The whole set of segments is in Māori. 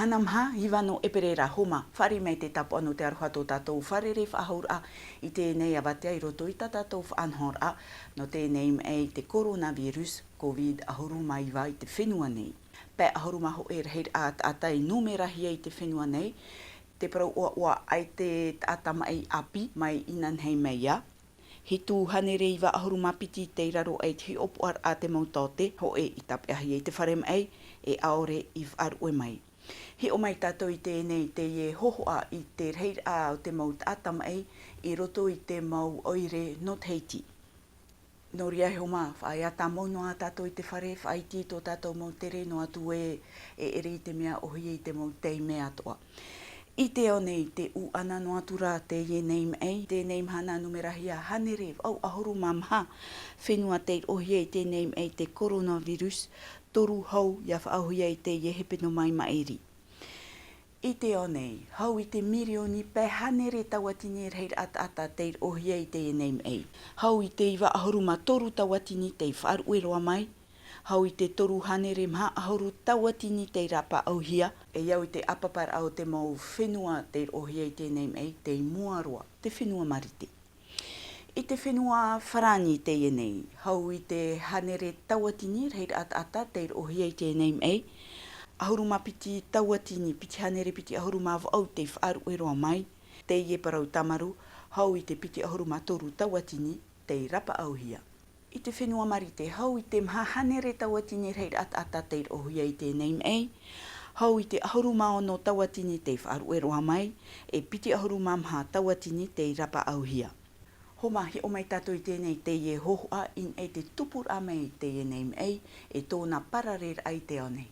hanamha hivano eperera homa whare mei te tapu anu te aruhato tātou whare re whaahora I tēnei awatea I roto I tātou whaanhora no tēnei mei te coronavirus covid ahuru mai wai te whenua nei. Pē ahuru maho e rehir atai numerahi I te whenua nei, te parau oa ai te atama ai api mai inan hei meia. He tū hane reiwa ahuru mapiti te raro ai te opuar a te mautate, ho e I tape ahi e te wharem ai, e aore I wharu e mai. He o mai tātou I tēnei te e hohoa I te reir a o te mau atama ai, I roto I te mau oire no teiti. No ria he oma, whae ata mau noa tātou I te whare, whae ti tō tātou mau tere, no atu e eri te mea ohi I te mau tei mea toa. I te o nei te u ana no atura te ye name ei, te name hana numerahia hane rev, au ahuru mamha, whenua te ohi ei te name ei te coronavirus, toru hau ia whaahui ei te ye hepeno mai maeri. I te o nei, hau I te mirioni pe hane re tawatini reir ata te ohi ei te ye name ei. Hau I te iwa ahuru ma toru tawatini te whaaru eroa mai, hau I te toru hanere mha ahuru tawatini te rapa auhia, e iau I te apapar au te mau whenua te ohia I te name ei, te muaroa, te whenua marite. I te whenua wharani te nei, hau I te hanere tawatini reir ata te ohia I te name ei, ahuru mapiti tawatini, piti hanere piti ahuru mavu au te whaaru eroa mai, te ie parau tamaru, hau I te piti ahuru ma toru tawatini te rapa auhia. I te whenua marite, hau I te mha hanere tawatini reir ata te ohia I te name ei, hau I te ahuru mao no tawatini te whaaru eroa mai, e piti ahuru mamha tawatini te rapa auhia. Homa he o mai tātou I tēnei te ie hohoa in e te tupur a mei te ie name ei, e tōna pararer ai te onei.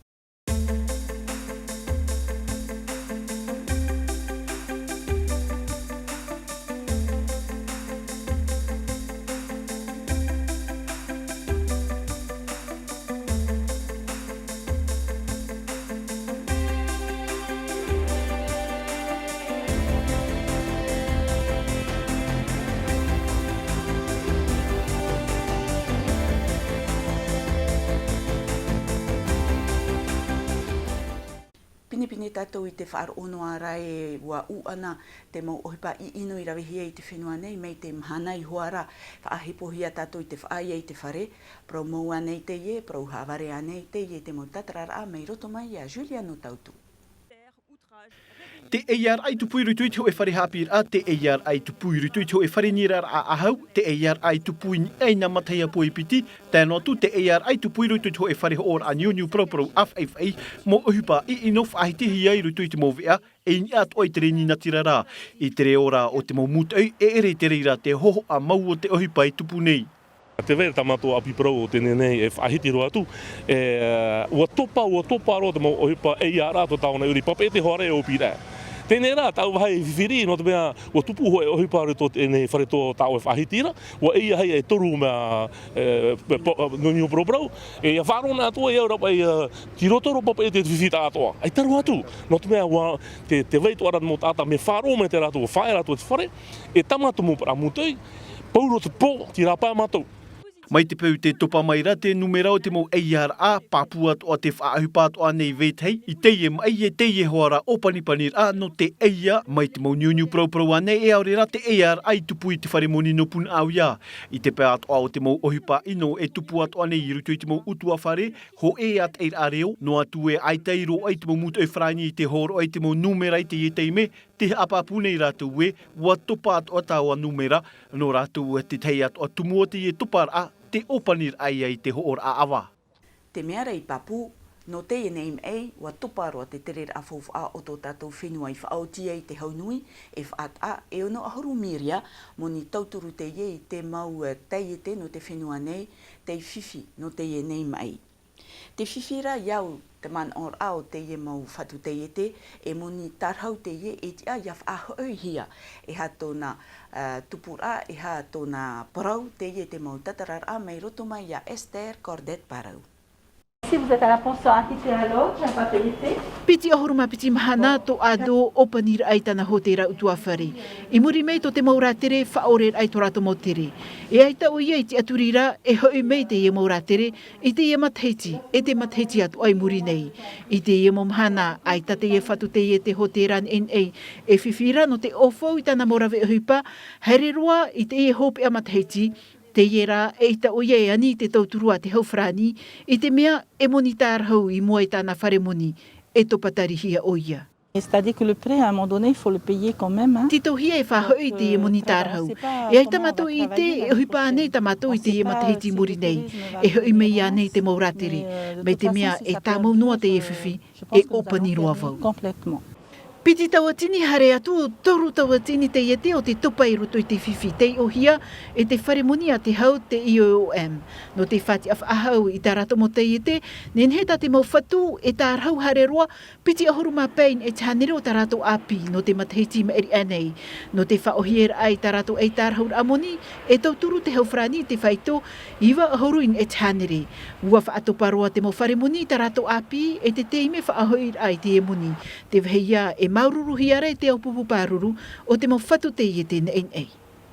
Pine tātou I te whaar onoa rai wa uana te mau ohipa I ino I rawihia I te whenua nei mei te mhanai huara whaahipohia tātou I te whaai ai te whare pro maua nei te ie, pro haware anei te ie te mau tatarara mei roto mai a Julia no tautu. Te ear ai tu pui rutu I te hoe whare hapir a te ear ai tu pui rutu I te hoe whare nirar a ahau, te ear ai tu pui ni ei na matai a pui piti, tēnā tu te ear ai tu pui rutu I te hoe whare hoor a niu pro af mo uhupa I ino whaahitihi ai rutu I te mau vea, e ni at oi te reni natirara, I te re ora o te mau mutu ei, e ere te reira te hoho a mau o te uhupa I tupu nei. Te vere tamato api pro o tēnei nei e whahiti roa atu, ua topa aro te mau ohipa e ia rātou taona uri papa e te hoare o pira. Tēnei rā, tau wahai whiwhiri, no te mea, ua tupu hoe ohipa aro tō tēnei whare tō tau e whahitira, ua e ia hei e toru mea nuniu pro, e ia whārona atua e au rapa e tirotoro papa e te whiwhita atoa. Ai taru atu, no te mea ua te weitu arat mo tāta me whāro me te rātou whae rātou te whare, e tamatu mo para mutei, pauro te pō, tira pā mātou. Mai te peu te topa mai ra te numera o te mau ARA, Papua o te whaahupat o anei vethei, I teie mai e teie hoara o panipanir a no te eia, mai te mau niu pro anei e aure ra te ARA I tupu I te whare moni no pun au ia. I te pea atoa o te mau ohipa ino e tupu atu anei I rutu I te mau utua whare, ho e at eir areo, no atu e aiteiro ai te mau mutu e whraini I te horo ai te mau numera I te ieteime, te apapune I rātou e, wa topa atu atau a numera, no rātou e te tei atu atumua te e topar a, te opanir ai te hoor a awa. Te mea rei papu, no te name ei, wa toparoa te terera a fofu a o tō tātou whenua I whaoti ei te haunui, e whaat a e ono ahuru miria, moni tauturu te ie I te mau teiete no te whenua nei, te whiwhi no te ie name ei. Te whiwhira iau te man or ao te ie mau whatu te iete, e moni tarhau te ie e te a iaf ahau hia, e ha tōna tupura, e ha tōna parau te ie te mau tatarar a mei roto mai a Esther Cordet Parau. ici, vous êtes à la pension Tahitien alors, j'ai pas payé. Piti ahuruma piti mahana to ado opanir ai tana hotera utua whare. I muri mei to te mauratere whaore ai torato mo tere. E ai tau ia i te aturira e hoi mei te ia mauratere i te ia matheiti, e te matheiti atu ai muri nei. I te ia momhana ai tate ia whatu te ia te hotera NA e whiwhira no te ofo i tana morawe hupa, here roa i te ia hope a matheiti, te iera e ita o ie ani te tauturua te haufrani, i te mea e monitar hau i mua i tāna whare moni, e topatari hia o ia. C'est-à-dire que le prêt, à un moment donné, il faut le payer quand même. Hein. Tito hia e whahoi te e monitar hau. E ai tamato i te, e hui pānei tamato i te e matahiti muri nei, e hoi mei anei te mauratere, me te mea e tāmau noa te e whiwhi, e opani roa vau. Complètement. Piti tawatini hare atu, toru tawatini te iete o te tupa i roto i te whiwhi. Te o hia e te wharemoni a te hau te IOM. No te whati af ahau i tā rato mo te iete, nen heta te mau whatu e tā rau hare roa, piti ahuruma pein e tānere o tā rato api no te matahiti ma eri anei. No te whaohier ai tā rato e tā rau amoni, e tauturu te haufrani te whaito, iwa ahuruin e tānere. Ua whaatoparoa te mau wharemoni tā rato api, e te teime whaohier ai te e moni. Te vheia e maururu hiare te aupupu pāruru o te mau whatu te iete NA.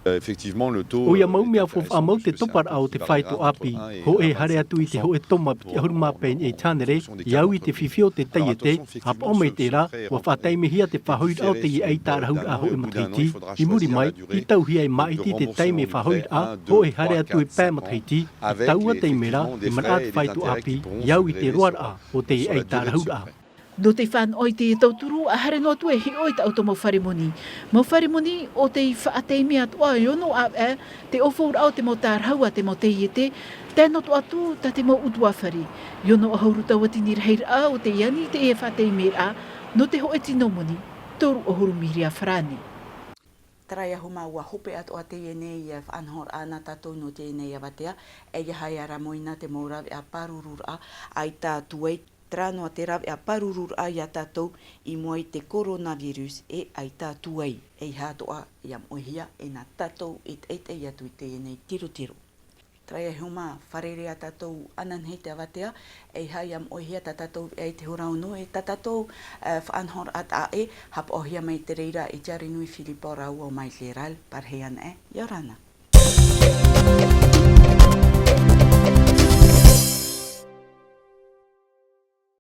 Effectivement, le taux. O ia mau mea fof a mau te topar au te whaito api, ho e hare atu i te ho e toma piti ahuruma pein e tānere, iau i te whiwhio te taiete, hap o mei te rā, wa whataimehia te whahoid au te i ei tārahur a ho e matahiti, i muri mai, i tau hia e maiti te taime whahoid a, ho e hare atu i pē matahiti, i taua te imera, i manaat whaito api, iau i te roar a, o te i ei tārahur a. No te whan oi te tauturu a hare no tue hi oi ta auto mau wharemoni. Mau wharemoni o te whaateimi atu a iono a te ofour au te mau tārhau a te mau te iete, tēnā tu atu ta te mau utua whare. Iono a hauru tawatini reheir a o te iani te e whaateimi a, no te ho e tino moni, toru o huru miri a wharani. Traia huma ua hope atu a te enei e whanhor ana tatou no te enei a watea, e hai ara moina te maurawe a parurur a, ai tā tuei, Trano a te rawe a parurur a ia tātou i mua i te coronavirus e ai tātou ai e hātoa i am ohia e nā tātou e ei atu i te enei tiru. Traia huma wharere a tātou ananhei te awatea e hai am ohia tā tātou e te horauno e tā tātou whaanhor at a e hap ohia mai te reira e tiarinui Filipo rau o mai le ral parhean e, Iorana.